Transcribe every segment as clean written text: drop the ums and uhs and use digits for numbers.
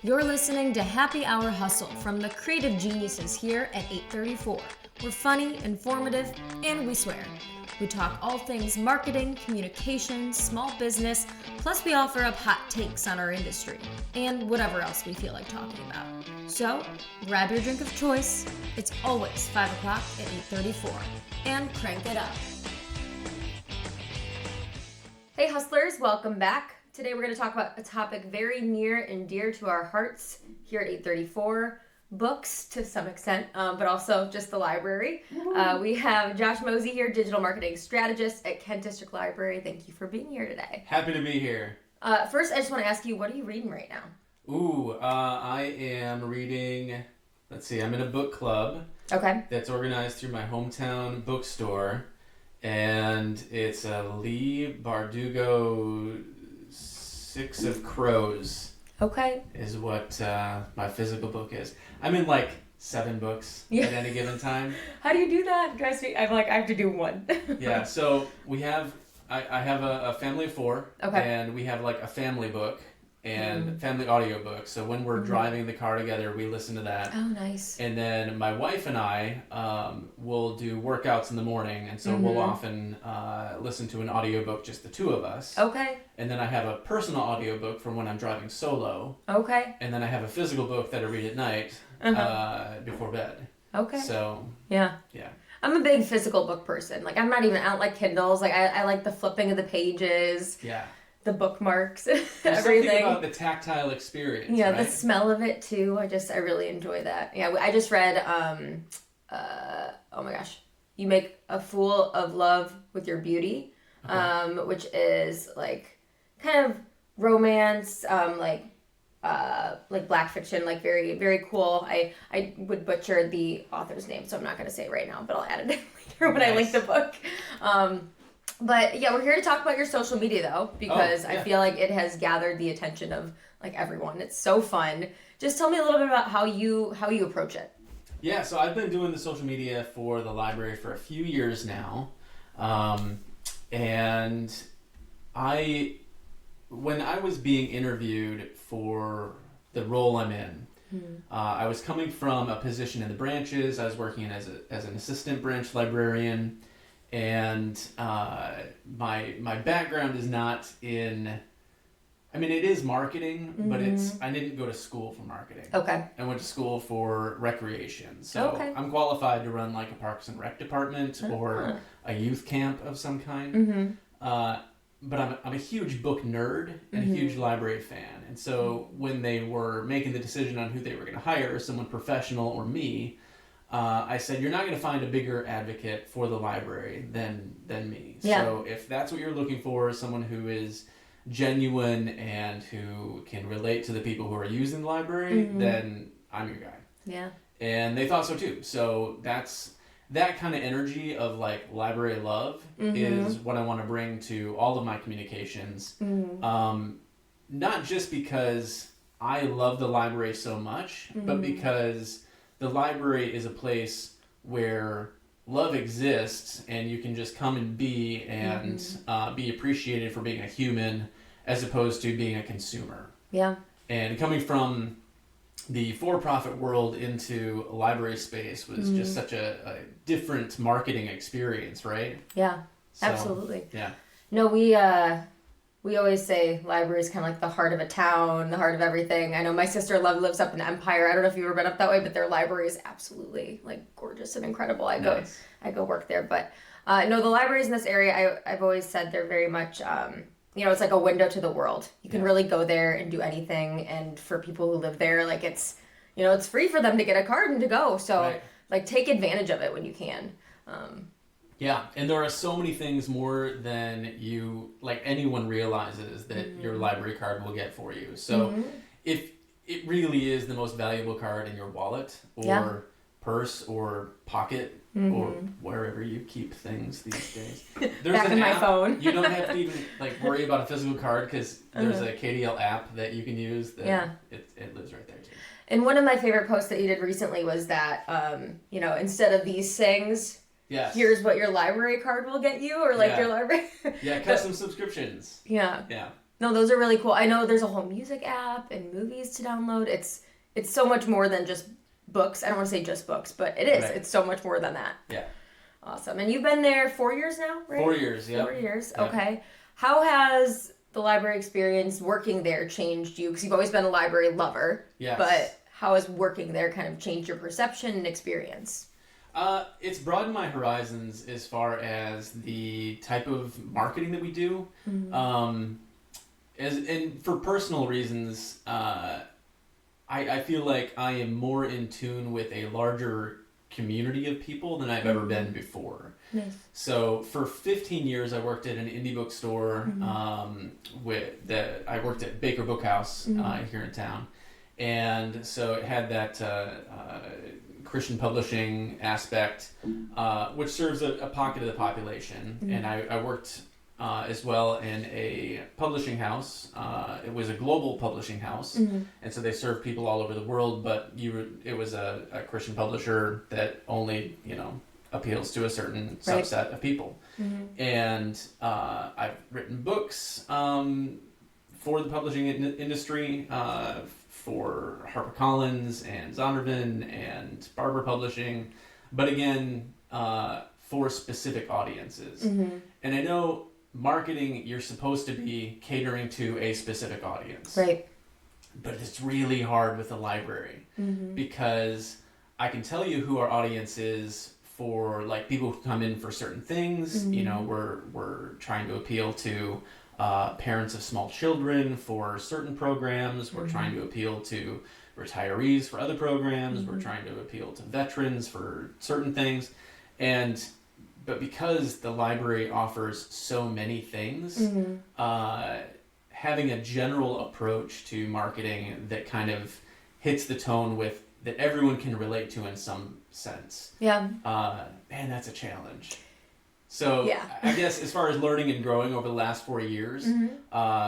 You're listening to Happy Hour Hustle from the creative geniuses here at 834. We're funny, informative, and we swear. We talk all things marketing, communication, small business, plus we offer up hot takes on our industry, and whatever else we feel like talking about. So, grab your drink of choice. It's always 5 o'clock at 834. And crank it up. Hey hustlers, welcome back. Today we're going to talk about a topic very near and dear to our hearts here at 834, books to some extent, but also just the library. We have Josh Mosey here, digital marketing strategist at Kent District Library. Thank you for being here today. Happy to be here. First, I just want to ask you, what are you reading right now? I am reading, I'm in a book club. Okay. That's organized through my hometown bookstore, and it's a Leigh Bardugo Six of Crows. Okay. Is what my physical book is. I'm in 7 books at any given time. How do you do that? I'm like, I have to do one. Yeah, so I have a family of 4, okay. And we have a family book and family audiobook. So when we're driving in the car together, we listen to that. Oh, nice. And then my wife and I will do workouts in the morning, and so we'll often listen to an audiobook, just the 2 of us. Okay. And then I have a personal audiobook for when I'm driving solo. Okay. And then I have a physical book that I read at night before bed. Okay. So, yeah. I'm a big physical book person. I'm not even out Kindles. I like the flipping of the pages. Yeah. The bookmarks, There's everything. Something about the tactile experience. Yeah, right? The smell of it too. I really enjoy that. Yeah, I just read, oh my gosh, You Make a Fool of Love with Your Beauty, which is kind of romance, like black fiction, very, very cool. I would butcher the author's name, so I'm not going to say it right now, but I'll add it in later when I link the book. But yeah, we're here to talk about your social media though, because I feel like it has gathered the attention of everyone. It's so fun. Just tell me a little bit about how you approach it. Yeah, so I've been doing the social media for the library for a few years now. And when I was being interviewed for the role I'm in, I was coming from a position in the branches. I was working as an assistant branch librarian. And my background is not in, it is marketing, but I didn't go to school for marketing. Okay. I went to school for recreation. So I'm qualified to run a Parks and Rec department or a youth camp of some kind. But I'm a huge book nerd and a huge library fan. And so when they were making the decision on who they were going to hire, someone professional or me, I said, you're not going to find a bigger advocate for the library than me. Yeah. So if that's what you're looking for, someone who is genuine and who can relate to the people who are using the library, then I'm your guy. Yeah. And they thought so too. So that kind of energy of library love is what I want to bring to all of my communications. Not just because I love the library so much, but because the library is a place where love exists and you can just come and be be appreciated for being a human as opposed to being a consumer. Yeah. And coming from the for-profit world into a library space was just such a different marketing experience, right? Yeah, So, absolutely. Yeah. No, we always say library is kind of like the heart of a town, the heart of everything. I know my sister lives up in Empire. I don't know if you've ever been up that way, but their library is absolutely gorgeous and incredible. I go work there, but no, the libraries in this area, I've always said they're very much, it's like a window to the world. You can really go there and do anything, and for people who live there, it's it's free for them to get a card and to go. So take advantage of it when you can. Yeah, and there are so many things more than anyone realizes that your library card will get for you. So if it really is the most valuable card in your wallet or purse or pocket or wherever you keep things these days. There's Back in my phone. You don't have to even worry about a physical card because there's a KDL app that you can use that it lives right there too. And one of my favorite posts that you did recently was that, instead of these things, here's what your library card will get you, or your library. Custom subscriptions. Yeah. Yeah. No, those are really cool. I know there's a whole music app and movies to download. It's so much more than just books. I don't want to say just books, but it is. Right. It's so much more than that. Yeah. Awesome. And you've been there 4 years now, right? 4 years, yeah. 4 years, okay. How has the library experience working there changed you? Because you've always been a library lover. Yes. But how has working there kind of changed your perception and experience? It's broadened my horizons as far as the type of marketing that we do. Mm-hmm. And for personal reasons, I feel like I am more in tune with a larger community of people than I've ever been before. Nice. So for 15 years, I worked at an indie bookstore. I worked at Baker Bookhouse here in town, and so it had that Christian publishing aspect, which serves a pocket of the population. And I worked as well in a publishing house. It was a global publishing house, and so they served people all over the world. But it was a Christian publisher that only appeals to a certain subset of people. And I've written books for the publishing industry, for HarperCollins and Zondervan and Barber Publishing, but again, for specific audiences. And I know marketing, you're supposed to be catering to a specific audience. Right. But it's really hard with a library because I can tell you who our audience is for like people who come in for certain things. We're trying to appeal to parents of small children for certain programs. We're trying to appeal to retirees for other programs. We're trying to appeal to veterans for certain things. But because the library offers so many things, having a general approach to marketing that kind of hits the tone with that everyone can relate to in some sense. Yeah. Man, that's a challenge. So yeah. I guess as far as learning and growing over the last 4 years,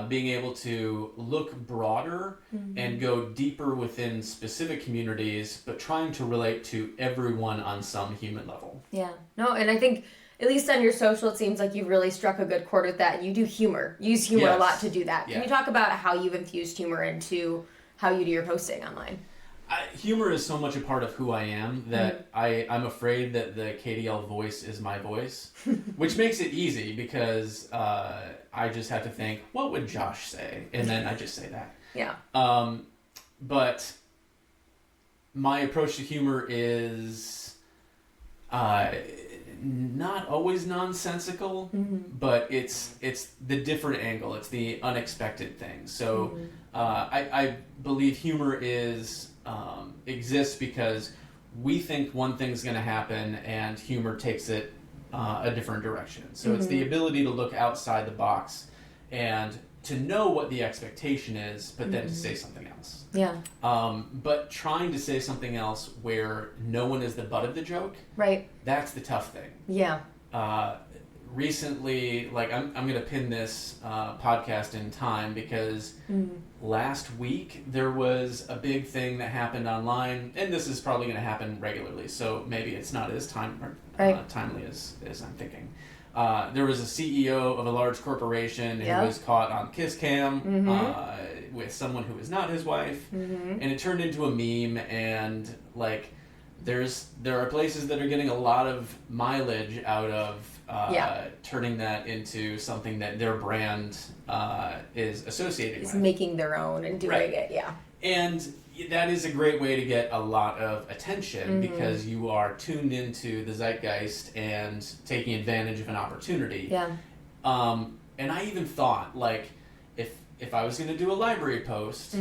being able to look broader and go deeper within specific communities, but trying to relate to everyone on some human level. Yeah. No, and I think at least on your social, it seems like you've really struck a good chord with that. You do humor. You use humor a lot to do that. Can you talk about how you've infused humor into how you do your posting online? Humor is so much a part of who I am that I'm afraid that the KDL voice is my voice, which makes it easy because I just have to think, what would Josh say? And then I just say that. Yeah. But my approach to humor is not always nonsensical, but it's the different angle. It's the unexpected thing. So I believe humor exists because we think one thing's going to happen and humor takes it a different direction. So it's the ability to look outside the box and to know what the expectation is, but then to say something else. Yeah. But trying to say something else where no one is the butt of the joke. Right. That's the tough thing. Yeah. Recently, like I'm going to pin this podcast in time because last week there was a big thing that happened online, and this is probably going to happen regularly, so maybe it's not as timely as I'm thinking. There was a CEO of a large corporation who was caught on Kiss Cam with someone who was not his wife, and it turned into a meme, and like there are places that are getting a lot of mileage out of turning that into something that their brand is associated with. Making their own and doing it, And that is a great way to get a lot of attention because you are tuned into the zeitgeist and taking advantage of an opportunity. Yeah. And I even thought, like, if I was going to do a library post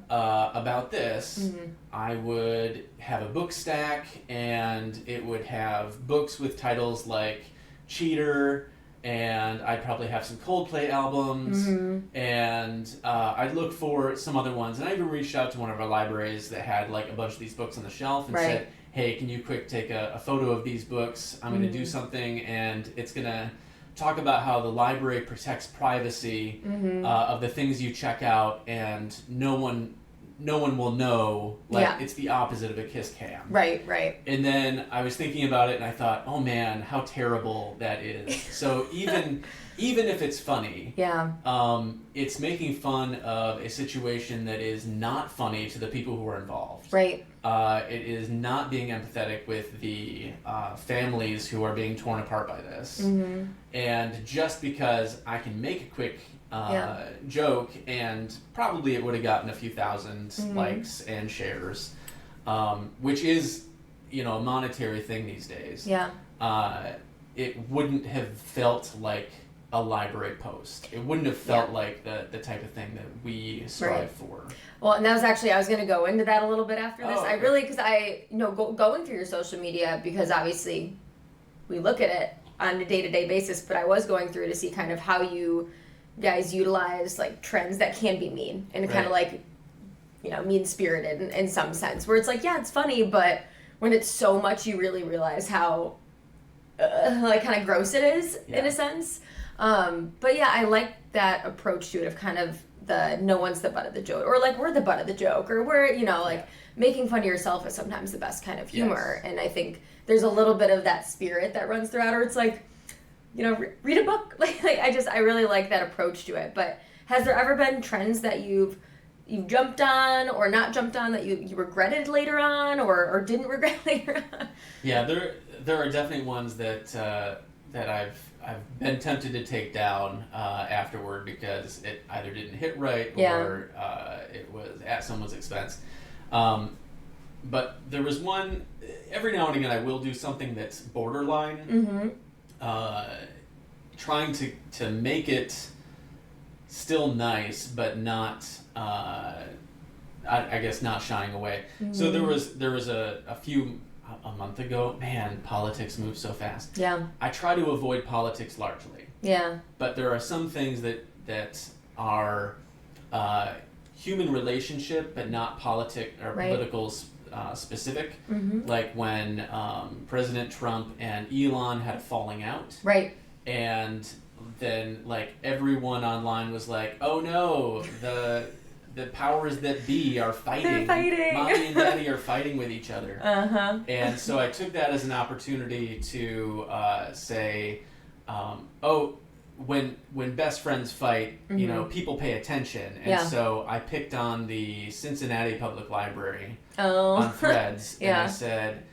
about this, I would have a book stack and it would have books with titles like Cheater, and I'd probably have some Coldplay albums, and I'd look for some other ones. And I even reached out to one of our libraries that had like a bunch of these books on the shelf and said, hey, can you quick take a photo of these books? I'm going to do something, and it's going to talk about how the library protects privacy of the things you check out, and no one no one will know. Like, Yeah. it's the opposite of a kiss cam. Right, right. And then I was thinking about it, and I thought, oh man, how terrible that is. So even if it's funny, Yeah. it's making fun of a situation that is not funny to the people who are involved. Right. It is not being empathetic with the families who are being torn apart by this. Mm-hmm. And just because I can make a quick Yeah. joke, and probably it would have gotten a few thousand Mm-hmm. likes and shares, which is, a monetary thing these days. Yeah. It wouldn't have felt like a library post. It wouldn't have felt Yeah. like the type of thing that we strive Right. for. Well, and that was actually, I was going to go into that a little bit after this. Oh, I okay. really, because going through your social media, because obviously we look at it on a day-to-day basis, but I was going through to see kind of how you guys utilize like trends that can be mean and kind of like, mean-spirited in some sense, where it's like, yeah, it's funny, but when it's so much, you really realize how like kind of gross it is in a sense. But yeah, I like that approach to it of kind of the no one's the butt of the joke, or like we're the butt of the joke, or we're making fun of yourself is sometimes the best kind of humor. Yes. And I think there's a little bit of that spirit that runs throughout, or it's like, read a book. I really like that approach to it. But has there ever been trends that you've jumped on or not jumped on that you regretted later on, or didn't regret later on? Yeah, there are definitely ones that I've been tempted to take down afterward because it either didn't hit right or it was at someone's expense. But there was one. Every now and again, I will do something that's borderline, trying to make it still nice, but not. I guess not shying away. Mm-hmm. So there was a month ago. Man, politics moves so fast. Yeah. I try to avoid politics largely. Yeah. But there are some things that are human relationship, but not political specific. Mm-hmm. Like when President Trump and Elon had a falling out. Right. And then like everyone online was like, "Oh no, the powers that be are fighting. They're fighting. Mommy and Daddy are fighting with each other." Uh-huh. And so I took that as an opportunity to say, when best friends fight, Mm-hmm. people pay attention. And so I picked on the Cincinnati Public Library on Threads, and I said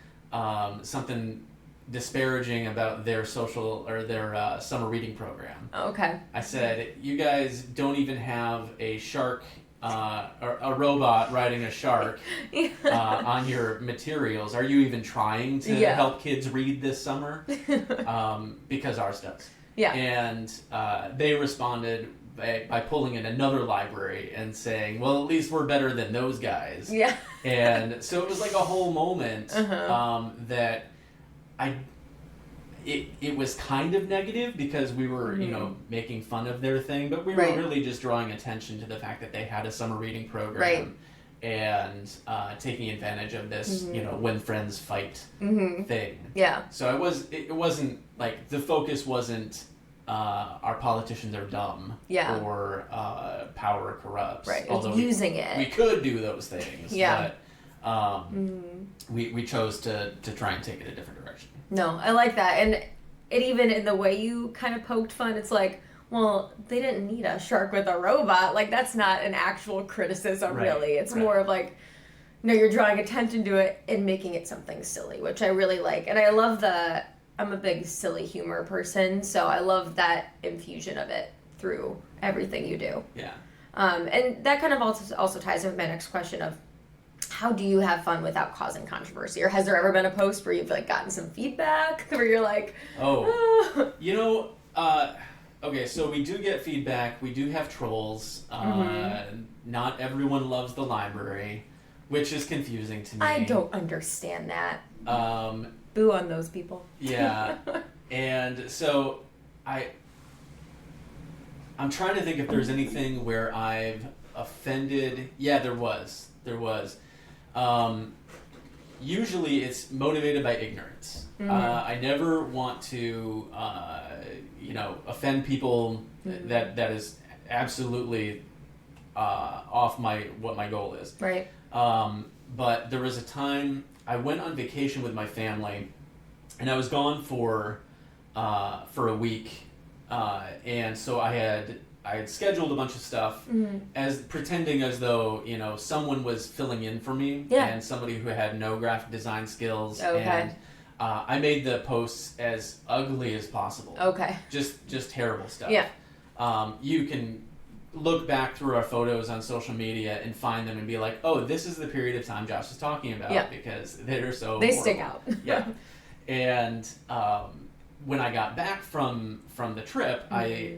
something disparaging about their their summer reading program. Okay. I said, "You guys don't even have a shark, or a robot riding a shark on your materials. Are you even trying to help kids read this summer? Because ours does." Yeah. And they responded by pulling in another library and saying, "Well, at least we're better than those guys." Yeah. And so it was like a whole moment that it was kind of negative because we were, making fun of their thing, but we were really just drawing attention to the fact that they had a summer reading program and taking advantage of this, when friends fight thing. Yeah. So it wasn't like the focus wasn't our politicians are dumb or power corrupts. Right. Although using it. We could do those things. Yeah. But we chose to try and take it a different direction. No, I like that. And it even in the way you kind of poked fun, it's like, well, they didn't need a shark with a robot. Like, that's not an actual criticism, really. It's more of like, no, you're drawing attention to it and making it something silly, which I really like. And I love I'm a big silly humor person, so I love that infusion of it through everything you do. Yeah. And that kind of also ties in with my next question of, how do you have fun without causing controversy? Or has there ever been a post where you've like gotten some feedback where you're like, okay, so we do get feedback. We do have trolls. Not everyone loves the library, which is confusing to me. I don't understand that. Boo on those people. Yeah. And so I'm trying to think if there's anything where I've offended. Yeah, there was. Usually it's motivated by ignorance. I never want to, offend people. That is absolutely off what my goal is. Right. But there was a time I went on vacation with my family, and I was gone for a week, and so I had scheduled a bunch of stuff, as pretending as though someone was filling in for me, and somebody who had no graphic design skills, and I made the posts as ugly as possible. Okay. Just terrible stuff. Yeah. You can look back through our photos on social media and find them and be like, oh, this is the period of time Josh is talking about, because they're so they horrible. stick out. Yeah. And when I got back from the trip, I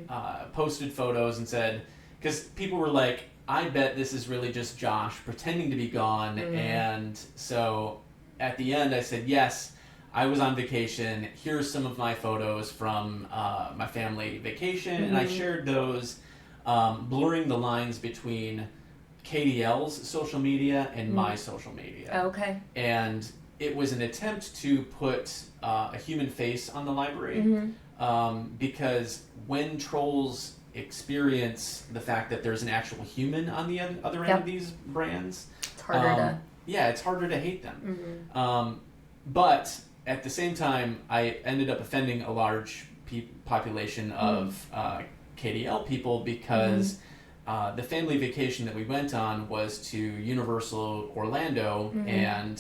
posted photos and said, because people were like, I bet this is really just Josh pretending to be gone. And so at the end I said, yes, I was on vacation. Here's some of my photos from my family vacation. And I shared those, blurring the lines between KDL's social media and my social media. Okay. And it was an attempt to put a human face on the library, because when trolls experience the fact that there's an actual human on the other end of these brands, it's harder it's harder to hate them. But at the same time, I ended up offending a large population of KDL people, because the family vacation that we went on was to Universal Orlando, and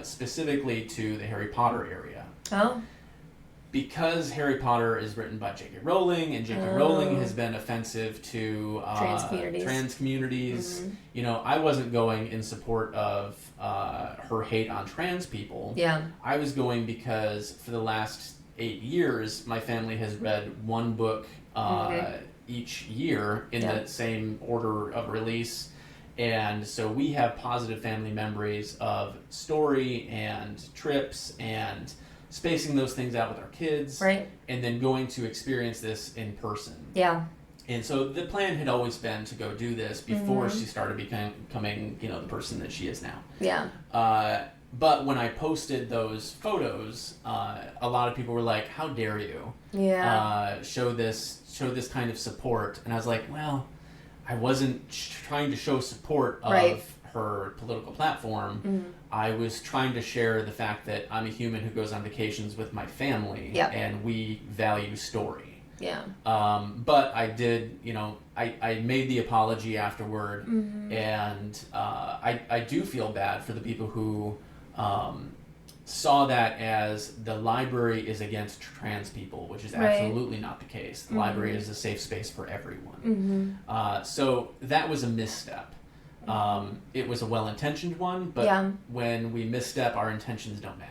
specifically to the Harry Potter area. Oh. Because Harry Potter is written by J.K. Rowling, and J.K. Rowling has been offensive to trans communities. I wasn't going in support of her hate on trans people. Yeah. I was going because for the last 8 years, my family has read one book each year in the same order of release, and so we have positive family memories of story and trips and spacing those things out with our kids, right, and then going to experience this in person. Yeah. And so the plan had always been to go do this before she started becoming the person that she is now. Yeah. But when I posted those photos, a lot of people were like, "How dare you? Show this kind of support?" And I was like, "Well, I wasn't trying to show support of her political platform. I was trying to share the fact that I'm a human who goes on vacations with my family, and we value story." Yeah. But I did, I made the apology afterward, and I do feel bad for the people who saw that as the library is against trans people, which is absolutely not the case. The library is a safe space for everyone. So that was a misstep. It was a well-intentioned one, but when we misstep, our intentions don't matter.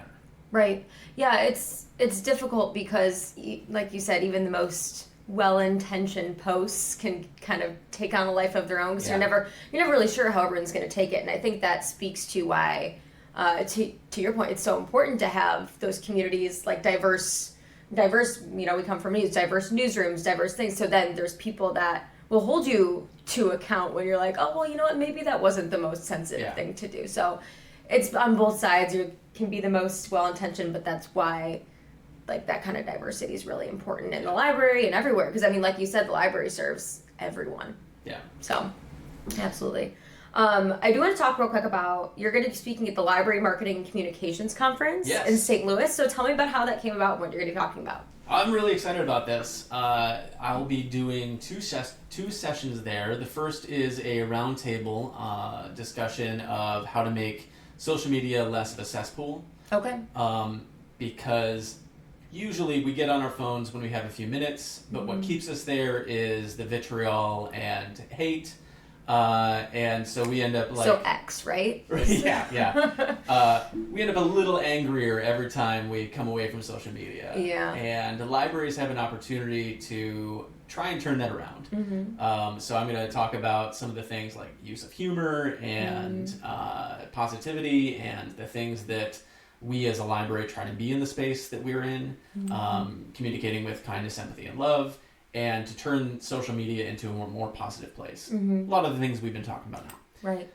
Right. Yeah, it's difficult because, like you said, even the most well-intentioned posts can kind of take on a life of their own, because you're never really sure how everyone's going to take it. And I think that speaks to why, to your point, it's so important to have those communities, like diverse, we come from diverse newsrooms, diverse things. So then there's people that will hold you to account when you're like, oh, well, you know what, maybe that wasn't the most sensitive thing to do. So it's on both sides. You can be the most well-intentioned, but that's why that kind of diversity is really important in the library and everywhere. Because, like you said, the library serves everyone. Yeah. So, absolutely. I do want to talk real quick about, you're going to be speaking at the Library Marketing and Communications Conference in St. Louis. So tell me about how that came about and what you're going to be talking about. I'm really excited about this. I'll be doing two sessions there. The first is a roundtable discussion of how to make social media less of a cesspool. Okay. Because usually we get on our phones when we have a few minutes, but what keeps us there is the vitriol and hate. And so we end up So X, right? Yeah. We end up a little angrier every time we come away from social media. Yeah. And the libraries have an opportunity to try and turn that around. So I'm going to talk about some of the things like use of humor and positivity and the things that we as a library try to be in the space that we're in, communicating with kindness, empathy, and love, and to turn social media into a more positive place. A lot of the things we've been talking about now. Right.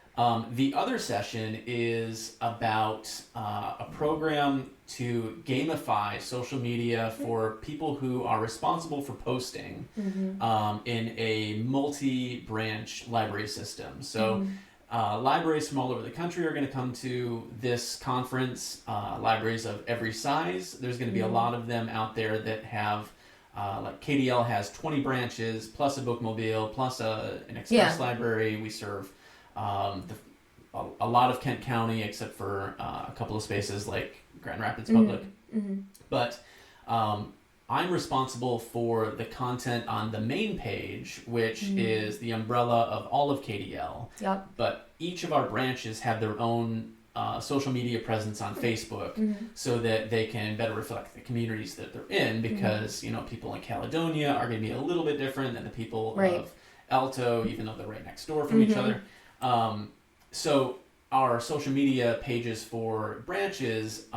The other session is about a program to gamify social media for people who are responsible for posting in a multi-branch library system. So libraries from all over the country are going to come to this conference, libraries of every size. There's going to be a lot of them out there that have, like KDL has 20 branches, plus a bookmobile, plus an express library. We serve a lot of Kent County, except for a couple of spaces like Grand Rapids Public. But I'm responsible for the content on the main page, which is the umbrella of all of KDL. Yep. But each of our branches have their own social media presence on Facebook so that they can better reflect the communities that they're in, because people in Caledonia are going to be a little bit different than the people of Alto, even though they're right next door from each other. So our social media pages for branches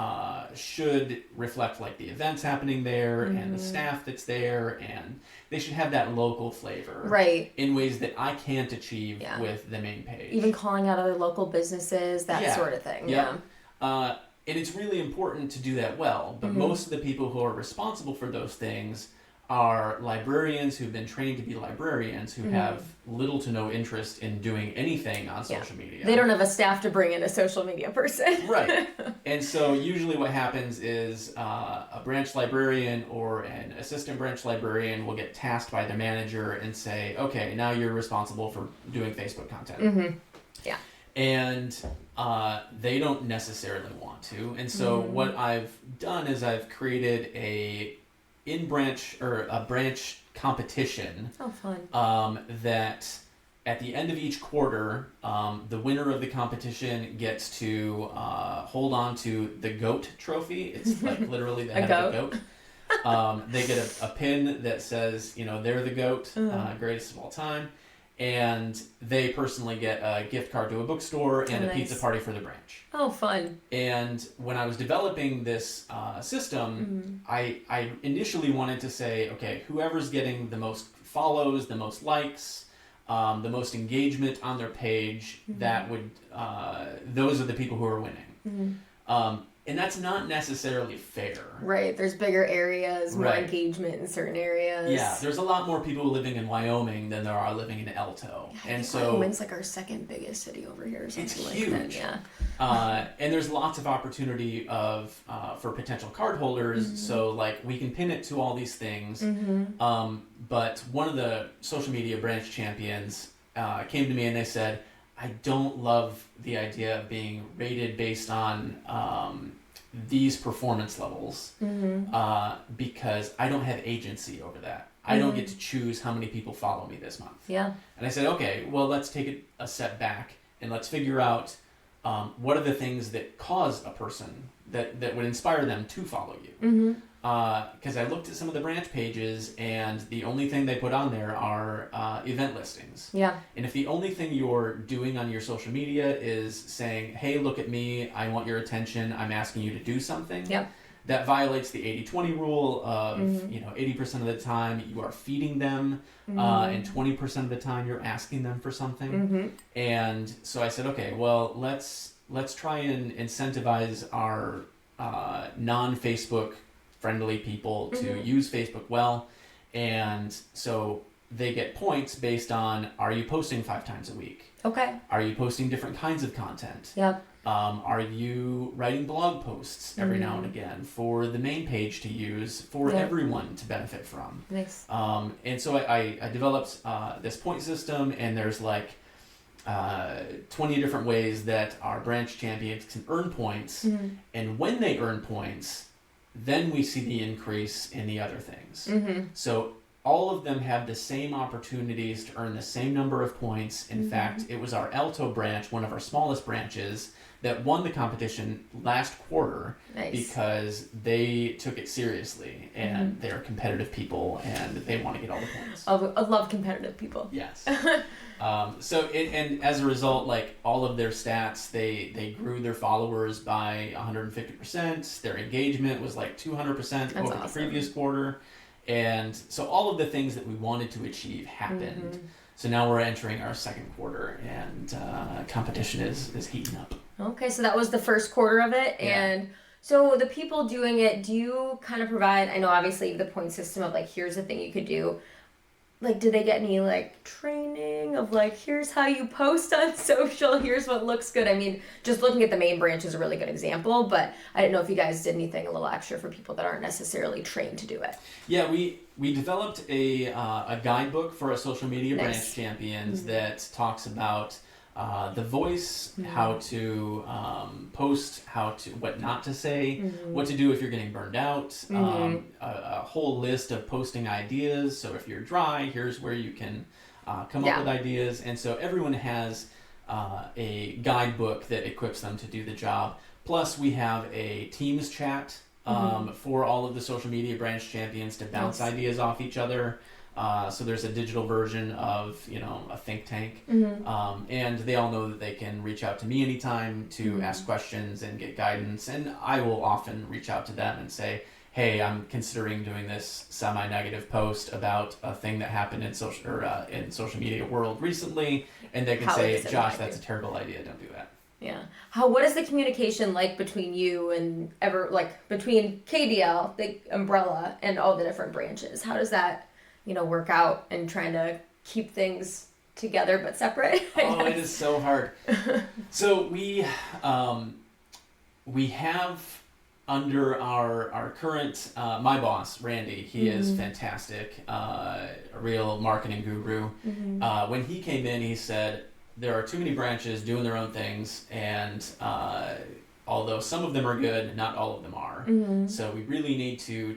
should reflect like the events happening there and the staff that's there, and they should have that local flavor in ways that I can't achieve with the main page. Even calling out other local businesses, that sort of thing. And it's really important to do that well, but most of the people who are responsible for those things are librarians who've been trained to be librarians who have little to no interest in doing anything on social media. They don't have a staff to bring in a social media person. Right. And so usually what happens is a branch librarian or an assistant branch librarian will get tasked by the manager and say, okay, now you're responsible for doing Facebook content. Yeah. And they don't necessarily want to. And so what I've done is I've created a branch competition. Oh, fun. That at the end of each quarter, the winner of the competition gets to hold on to the GOAT trophy. It's like literally the head of the GOAT. They get a pin that says, they're the GOAT, greatest of all time. And they personally get a gift card to a bookstore and a pizza party for the branch. Oh, fun. And when I was developing this system, I initially wanted to say, okay, whoever's getting the most follows, the most likes, the most engagement on their page, that would, those are the people who are winning. And that's not necessarily fair. Right. There's bigger areas, more engagement in certain areas. Yeah, there's a lot more people living in Wyoming than there are living in Alto. Yeah, and so Wyoming's like our second biggest city over here or something. It's like huge. That. Yeah. And there's lots of opportunity for potential cardholders. So like we can pin it to all these things. But one of the social media branch champions came to me and they said, I don't love the idea of being rated based on these performance levels because I don't have agency over that. I don't get to choose how many people follow me this month. Yeah. And I said, okay, well, let's take it a step back and let's figure out what are the things that cause a person that would inspire them to follow you. Because I looked at some of the branch pages and the only thing they put on there are event listings. Yeah. And if the only thing you're doing on your social media is saying, hey, look at me, I want your attention, I'm asking you to do something, that violates the 80-20 rule of 80% of the time you are feeding them and 20% of the time you're asking them for something. And so I said, okay, well, let's try and incentivize our non-Facebook friendly people to use Facebook well. And so they get points based on, are you posting 5 times a week? Okay. Are you posting different kinds of content? Yep. Are you writing blog posts every now and again for the main page to use for everyone to benefit from? Nice. And so I developed this point system, and there's like 20 different ways that our branch champions can earn points. And when they earn points, then we see the increase in the other things. So all of them have the same opportunities to earn the same number of points. In fact, it was our Alto branch, one of our smallest branches, that won the competition last quarter because they took it seriously and they're competitive people and they want to get all the points. I love competitive people. Yes. And as a result, like all of their stats, they grew their followers by 150%. Their engagement was like 200% over the previous quarter. And so all of the things that we wanted to achieve happened. So now we're entering our second quarter, and competition is heating up. Okay, so that was the first quarter of it, Yeah. and so the people doing it, do you kind of provide? I know obviously the point system of like here's the thing you could do. Like, did they get any like training of like here's how you post on social, here's what looks good? I mean, just looking at the main branch is a really good example, but I didn't know if you guys did anything a little extra for people that aren't necessarily trained to do it. Yeah, we developed a guidebook for our social media Nice. branch champions that talks about the voice, how to post, what not to say, what to do if you're getting burned out, a whole list of posting ideas. So if you're dry, here's where you can come up with ideas. And so everyone has a guidebook that equips them to do the job. Plus, we have a Teams chat for all of the social media branch champions to bounce ideas off each other. So there's a digital version of, a think tank. And they all know that they can reach out to me anytime to ask questions and get guidance. And I will often reach out to them and say, hey, I'm considering doing this semi-negative post about a thing that happened in social media world recently. And they can say, Josh, that's a terrible idea. Don't do that. Yeah. What is the communication like between you and between KDL, the umbrella, and all the different branches? How does that work out and trying to keep things together but separate? Oh, it is so hard. So we have under our current my boss Randy. He is fantastic, a real marketing guru. When he came in, he said there are too many branches doing their own things, and although some of them are good, not all of them are. So we really need to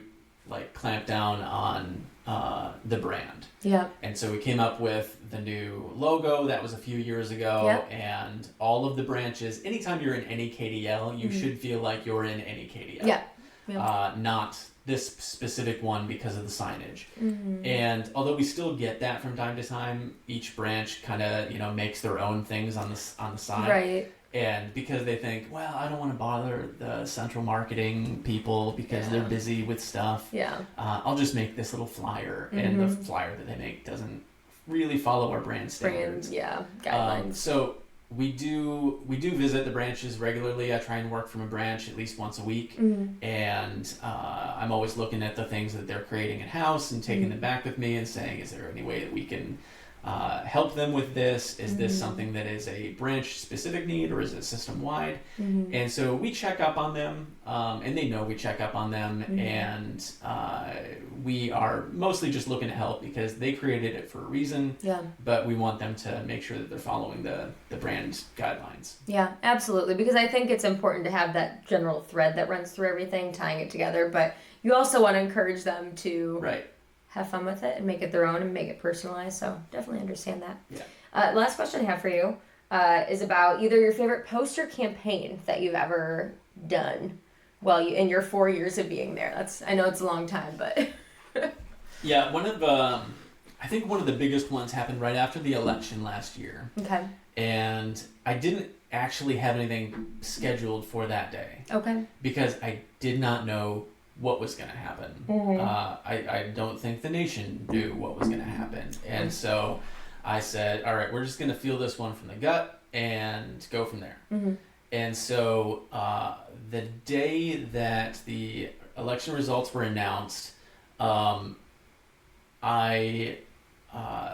clamp down on the brand. Yeah. And so we came up with the new logo. That was a few years ago. And all of the branches, anytime you're in any KDL, you should feel like you're in any KDL. Yeah. Not this specific one because of the signage. And although we still get that from time to time, each branch kind of, makes their own things on the side. Right. And because they think, well, I don't want to bother the central marketing people because they're busy with stuff. Yeah. I'll just make this little flyer, and the flyer that they make doesn't really follow our brand standards. Guidelines. So we do visit the branches regularly. I try and work from a branch at least once a week, and I'm always looking at the things that they're creating in house and taking them back with me and saying, is there any way that we can help them with this? Is this something that is a branch specific need, or is it system wide? And so we check up on them, and they know we check up on them, and we are mostly just looking to help because they created it for a reason. But we want them to make sure that they're following the brand guidelines. Yeah, absolutely, because I think it's important to have that general thread that runs through everything, tying it together, but you also want to encourage them to have fun with it and make it their own and make it personalized. So definitely understand that. Yeah. Last question I have for you is about either your favorite post or campaign that you've ever done in your 4 years of being there. I know it's a long time, but yeah, I think one of the biggest ones happened right after the election last year. Okay. And I didn't actually have anything scheduled for that day. Okay. Because I did not know what was going to happen. I don't think the nation knew what was going to happen. And so I said, all right, we're just going to feel this one from the gut and go from there. And so the day that the election results were announced, I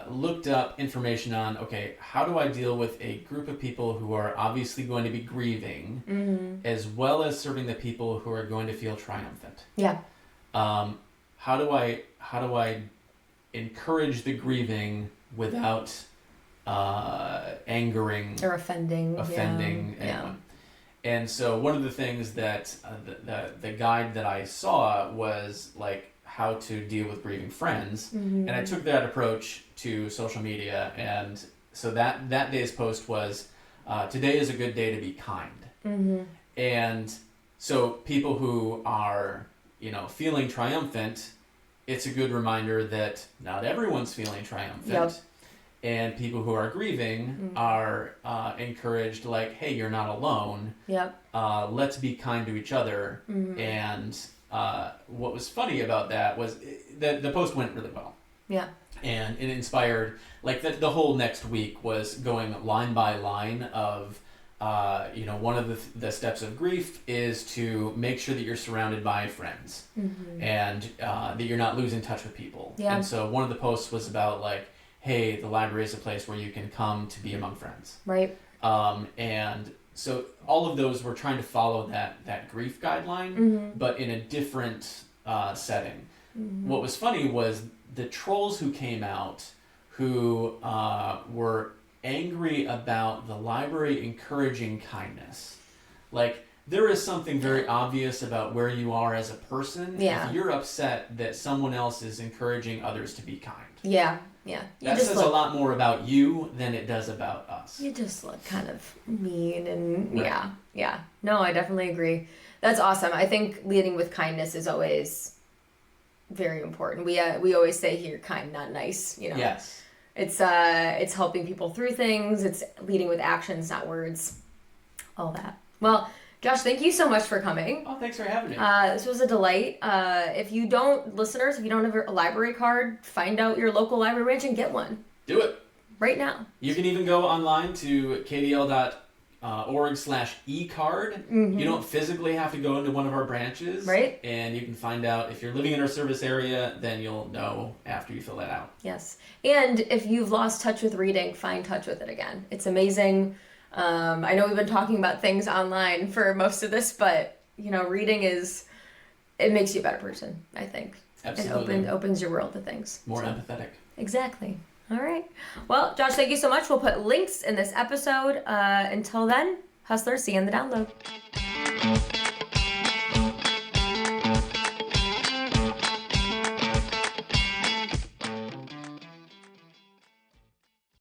looked up information on, okay, how do I deal with a group of people who are obviously going to be grieving, as well as serving the people who are going to feel triumphant? Yeah. How do I encourage the grieving without angering or offending anyone? Yeah. And so one of the things that the guide that I saw was how to deal with grieving friends. And I took that approach to social media. And so that day's post was, today is a good day to be kind. And so people who are, feeling triumphant, it's a good reminder that not everyone's feeling triumphant. And people who are grieving are encouraged, hey, you're not alone. Let's be kind to each other. And what was funny about that was that the post went really well. Yeah. And it inspired, like the whole next week was going line by line of, one of the steps of grief is to make sure that you're surrounded by friends and that you're not losing touch with people. Yeah. And so one of the posts was about like, hey, the library is a place where you can come to be among friends. Right. And so all of those were trying to follow that grief guideline, but in a different setting. What was funny was the trolls who came out who were angry about the library encouraging kindness. Like, there is something very obvious about where you are as a person if you're upset that someone else is encouraging others to be kind. Yeah, yeah. That says a lot more about you than it does about us. You just look kind of mean and yeah. No, I definitely agree. That's awesome. I think leading with kindness is always very important. We always say here, kind, not nice. Yes. It's helping people through things. It's leading with actions, not words. All that. Well, Josh, thank you so much for coming. Oh, thanks for having me. This was a delight. If you don't have a library card, find out your local library branch and get one. Do it. Right now. You can even go online to kdl.org/ecard. You don't physically have to go into one of our branches. Right. And you can find out if you're living in our service area, then you'll know after you fill that out. Yes. And if you've lost touch with reading, find touch with it again. It's amazing. I know we've been talking about things online for most of this, but reading it makes you a better person, I think. Absolutely. It opens your world to things. More empathetic. Exactly. All right. Well, Josh, thank you so much. We'll put links in this episode. Until then, hustlers, see you in the download.